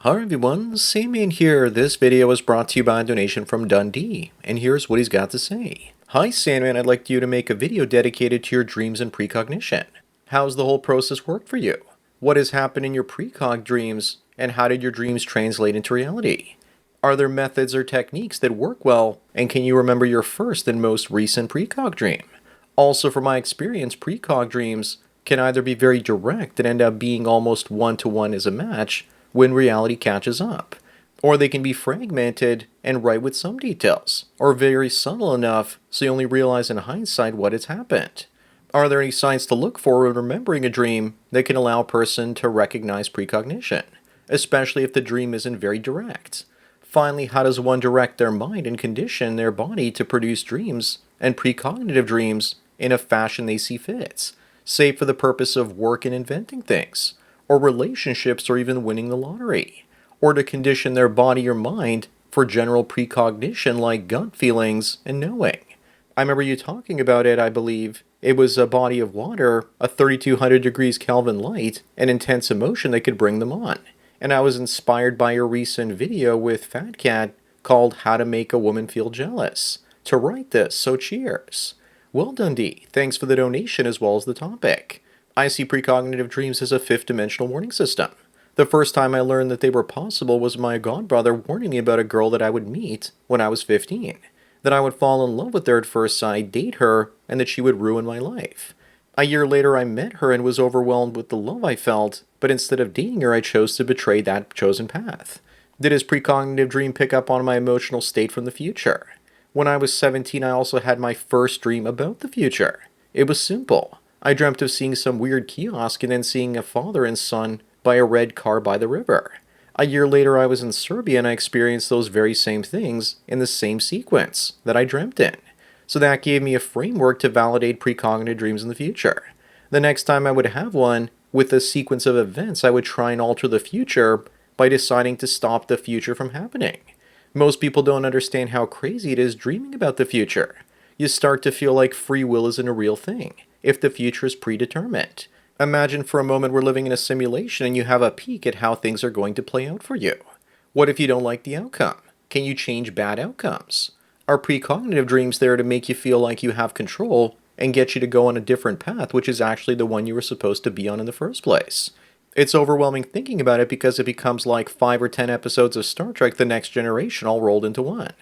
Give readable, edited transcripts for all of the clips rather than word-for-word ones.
Hi everyone, Sandman here. This video was brought to you by a donation from Dundee, and here's what he's got to say. Hi Sandman, I'd like you to make a video dedicated to your dreams and precognition. How's the whole process work for you? What has happened in your precog dreams, and how did your dreams translate into reality? Are there methods or techniques that work well, and can you remember your first and most recent precog dream? Also, from my experience, precog dreams can either be very direct and end up being almost one-to-one as a match, when reality catches up. Or they can be fragmented and right with some details, or very subtle enough so you only realize in hindsight what has happened. Are there any signs to look for when remembering a dream that can allow a person to recognize precognition, especially if the dream isn't very direct? Finally, how does one direct their mind and condition their body to produce dreams and precognitive dreams in a fashion they see fits, say for the purpose of work and inventing things, or relationships, or even winning the lottery, or to condition their body or mind for general precognition like gut feelings and knowing? I remember you talking about it, I believe. It was a body of water, a 3200 degrees Kelvin light, and intense emotion that could bring them on. And I was inspired by your recent video with Fat Cat called How to Make a Woman Feel Jealous to write this, so cheers. Well, Dundee, thanks for the donation as well as the topic. I see precognitive dreams as a fifth-dimensional warning system. The first time I learned that they were possible was my godbrother warning me about a girl that I would meet when I was 15, that I would fall in love with her at first sight, date her, and that she would ruin my life. A year later I met her and was overwhelmed with the love I felt, but instead of dating her I chose to betray that chosen path. Did his precognitive dream pick up on my emotional state from the future? When I was 17 I also had my first dream about the future. It was simple. I dreamt of seeing some weird kiosk and then seeing a father and son by a red car by the river. A year later I was in Serbia and I experienced those very same things in the same sequence that I dreamt in. So that gave me a framework to validate precognitive dreams in the future. The next time I would have one with a sequence of events, I would try and alter the future by deciding to stop the future from happening. Most people don't understand how crazy it is dreaming about the future. You start to feel like free will isn't a real thing if the future is predetermined. Imagine for a moment we're living in a simulation and you have a peek at how things are going to play out for you. What if you don't like the outcome? Can you change bad outcomes? Are precognitive dreams there to make you feel like you have control and get you to go on a different path, which is actually the one you were supposed to be on in the first place? It's overwhelming thinking about it because it becomes like 5 or 10 episodes of Star Trek The Next Generation all rolled into one.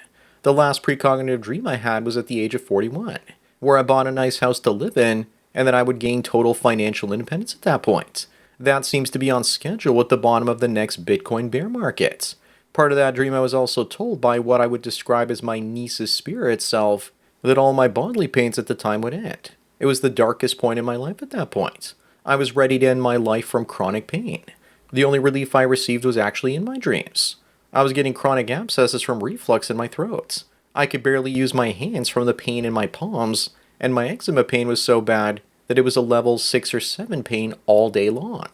The last precognitive dream I had was at the age of 41, where I bought a nice house to live in, and that I would gain total financial independence at that point. That seems to be on schedule at the bottom of the next Bitcoin bear market. Part of that dream I was also told by what I would describe as my niece's spirit self that all my bodily pains at the time would end. It was the darkest point in my life at that point. I was ready to end my life from chronic pain. The only relief I received was actually in my dreams. I was getting chronic abscesses from reflux in my throat. I could barely use my hands from the pain in my palms, and my eczema pain was so bad that it was a level 6 or 7 pain all day long.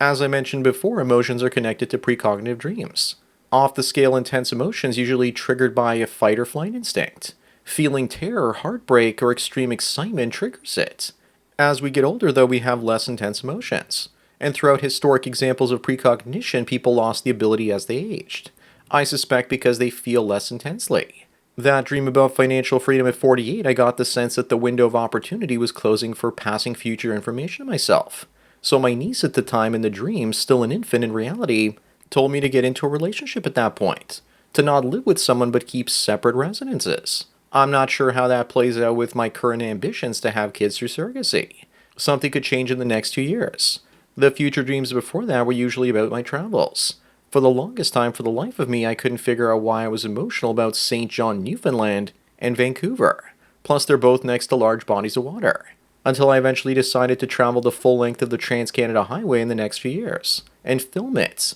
As I mentioned before, emotions are connected to precognitive dreams. Off-the-scale intense emotions usually triggered by a fight or flight instinct. Feeling terror, heartbreak, or extreme excitement triggers it. As we get older, though, we have less intense emotions. And throughout historic examples of precognition, people lost the ability as they aged. I suspect because they feel less intensely. That dream about financial freedom at 48, I got the sense that the window of opportunity was closing for passing future information to myself. So my niece at the time in the dream, still an infant in reality, told me to get into a relationship at that point. To not live with someone but keep separate residences. I'm not sure how that plays out with my current ambitions to have kids through surrogacy. Something could change in the next 2 years. The future dreams before that were usually about my travels. For the longest time, for the life of me, I couldn't figure out why I was emotional about St. John, Newfoundland, and Vancouver. Plus, they're both next to large bodies of water. Until I eventually decided to travel the full length of the Trans-Canada Highway in the next few years, and film it.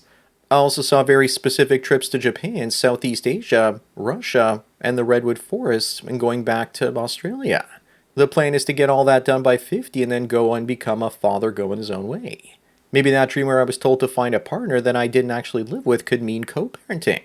I also saw very specific trips to Japan, Southeast Asia, Russia, and the Redwood Forests, and going back to Australia. The plan is to get all that done by 50 and then go and become a father going his own way. Maybe that dream where I was told to find a partner that I didn't actually live with could mean co-parenting.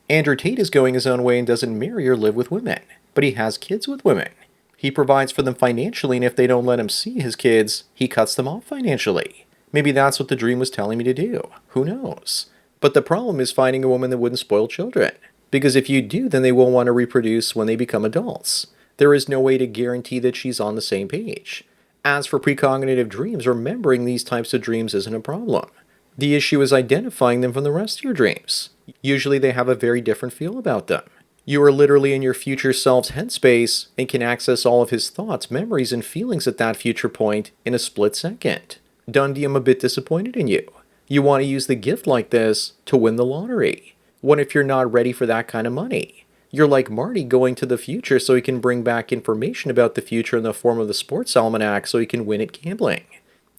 Andrew Tate is going his own way and doesn't marry or live with women, but he has kids with women. He provides for them financially, and if they don't let him see his kids, he cuts them off financially. Maybe that's what the dream was telling me to do. Who knows? But the problem is finding a woman that wouldn't spoil children. Because if you do, then they won't want to reproduce when they become adults. There is no way to guarantee that she's on the same page. As for precognitive dreams, remembering these types of dreams isn't a problem. The issue is identifying them from the rest of your dreams. Usually they have a very different feel about them. You are literally in your future self's headspace and can access all of his thoughts, memories, and feelings at that future point in a split second. Dundee, I'm a bit disappointed in you. You want to use the gift like this to win the lottery. What if you're not ready for that kind of money? You're like Marty going to the future so he can bring back information about the future in the form of the sports almanac so he can win at gambling.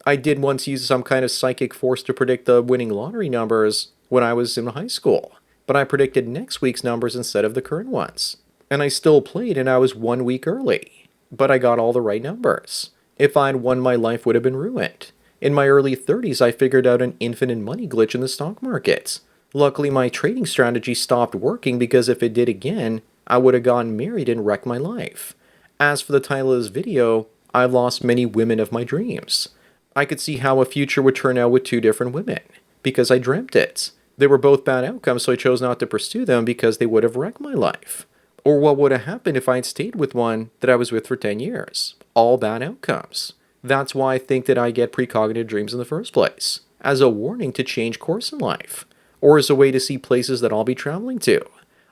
I did once use some kind of psychic force to predict the winning lottery numbers when I was in high school, but I predicted next week's numbers instead of the current ones. And I still played and I was 1 week early, but I got all the right numbers. If I'd won, my life would have been ruined. In my early 30s, I figured out an infinite money glitch in the stock markets. Luckily, my trading strategy stopped working because if it did again, I would have gotten married and wrecked my life. As for the title of this video, I've lost many women of my dreams. I could see how a future would turn out with 2 different women, because I dreamt it. They were both bad outcomes, so I chose not to pursue them because they would have wrecked my life. Or what would have happened if I'd stayed with one that I was with for 10 years? All bad outcomes. That's why I think that I get precognitive dreams in the first place, as a warning to change course in life, or as a way to see places that I'll be traveling to.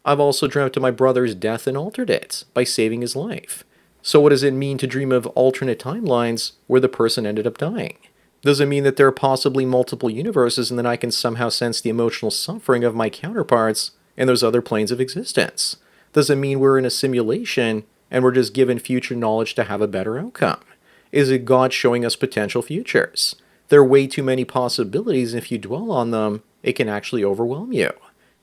I've also dreamt of my brother's death and altered it by saving his life. So what does it mean to dream of alternate timelines where the person ended up dying? Does it mean that there are possibly multiple universes and that I can somehow sense the emotional suffering of my counterparts in those other planes of existence? Does it mean we're in a simulation and we're just given future knowledge to have a better outcome? Is it God showing us potential futures? There are way too many possibilities, and if you dwell on them, it can actually overwhelm you.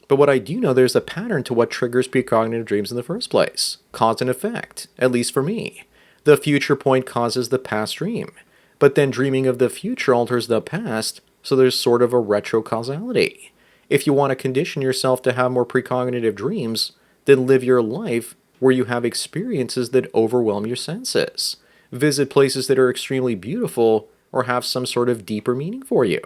But what I do know, there's a pattern to what triggers precognitive dreams in the first place. Cause and effect, at least for me. The future point causes the past dream. But then dreaming of the future alters the past, so there's sort of a retrocausality. If you want to condition yourself to have more precognitive dreams, then live your life where you have experiences that overwhelm your senses. Visit places that are extremely beautiful or have some sort of deeper meaning for you,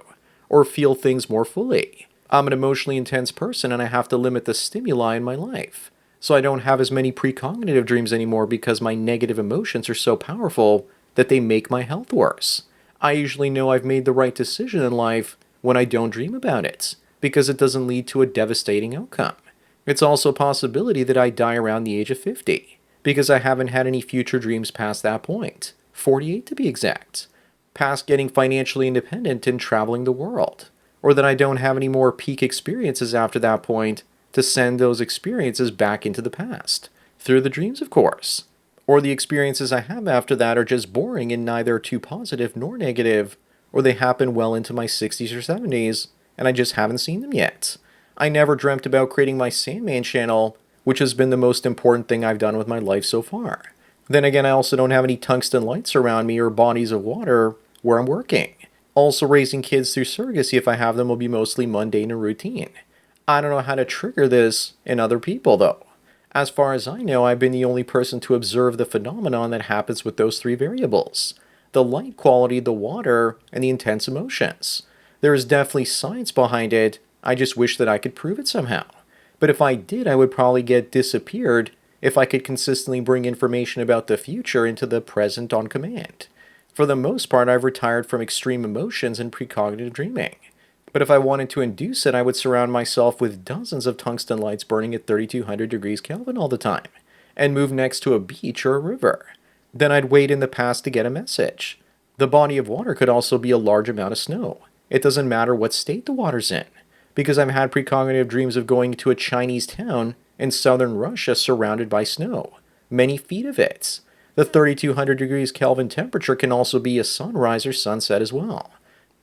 or feel things more fully. I'm an emotionally intense person and I have to limit the stimuli in my life, so I don't have as many precognitive dreams anymore because my negative emotions are so powerful that they make my health worse. I usually know I've made the right decision in life when I don't dream about it, because it doesn't lead to a devastating outcome. It's also a possibility that I die around the age of 50, because I haven't had any future dreams past that point, 48 to be exact, past getting financially independent and traveling the world, or that I don't have any more peak experiences after that point to send those experiences back into the past, through the dreams of course, or the experiences I have after that are just boring and neither too positive nor negative, or they happen well into my 60s or 70s and I just haven't seen them yet. I never dreamt about creating my Sandman channel, which has been the most important thing I've done with my life so far. Then again, I also don't have any tungsten lights around me or bodies of water where I'm working. Also, raising kids through surrogacy, if I have them, will be mostly mundane and routine. I don't know how to trigger this in other people, though. As far as I know, I've been the only person to observe the phenomenon that happens with those 3 variables: the light quality, the water, and the intense emotions. There is definitely science behind it. I just wish that I could prove it somehow. But if I did, I would probably get disappeared if I could consistently bring information about the future into the present on command. For the most part, I've retired from extreme emotions and precognitive dreaming. But if I wanted to induce it, I would surround myself with dozens of tungsten lights burning at 3200 degrees Kelvin all the time, and move next to a beach or a river. Then I'd wait in the past to get a message. The body of water could also be a large amount of snow. It doesn't matter what state the water's in, because I've had precognitive dreams of going to a Chinese town in southern Russia surrounded by snow, many feet of it. The 3200 degrees Kelvin temperature can also be a sunrise or sunset as well.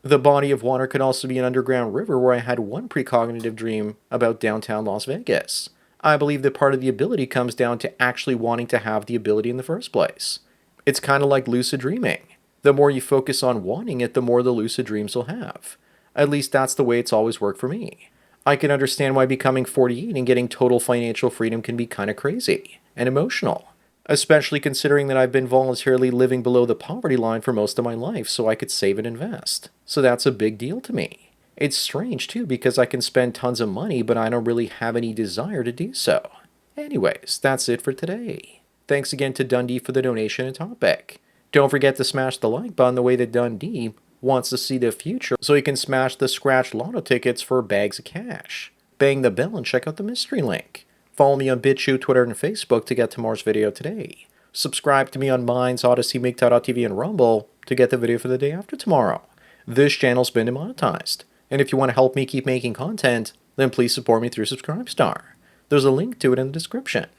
The body of water could also be an underground river, where I had one precognitive dream about downtown Las Vegas. I believe that part of the ability comes down to actually wanting to have the ability in the first place. It's kind of like lucid dreaming. The more you focus on wanting it, the more the lucid dreams you'll have. At least that's the way it's always worked for me. I can understand why becoming 48 and getting total financial freedom can be kind of crazy and emotional, especially considering that I've been voluntarily living below the poverty line for most of my life so I could save and invest. So that's a big deal to me. It's strange too because I can spend tons of money, but I don't really have any desire to do so. Anyways, that's it for today. Thanks again to Dundee for the donation and topic. Don't forget to smash the like button the way that Dundee wants to see the future so he can smash the scratch lotto tickets for bags of cash. Bang the bell and check out the mystery link. Follow me on BitChute, Twitter, and Facebook to get tomorrow's video today. Subscribe to me on Minds, Odyssey, MGTOW.tv, and Rumble to get the video for the day after tomorrow. This channel's been demonetized, and if you want to help me keep making content, then please support me through Subscribestar. There's a link to it in the description.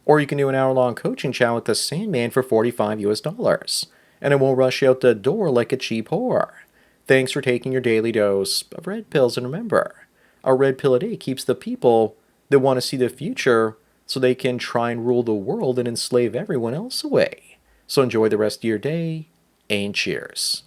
Or you can do an hour-long coaching chat with the Sandman for $45 US, and it won't rush you out the door like a cheap whore. Thanks for taking your daily dose of red pills, and remember, a red pill a day keeps the people that want to see the future so they can try and rule the world and enslave everyone else away. So enjoy the rest of your day, and cheers.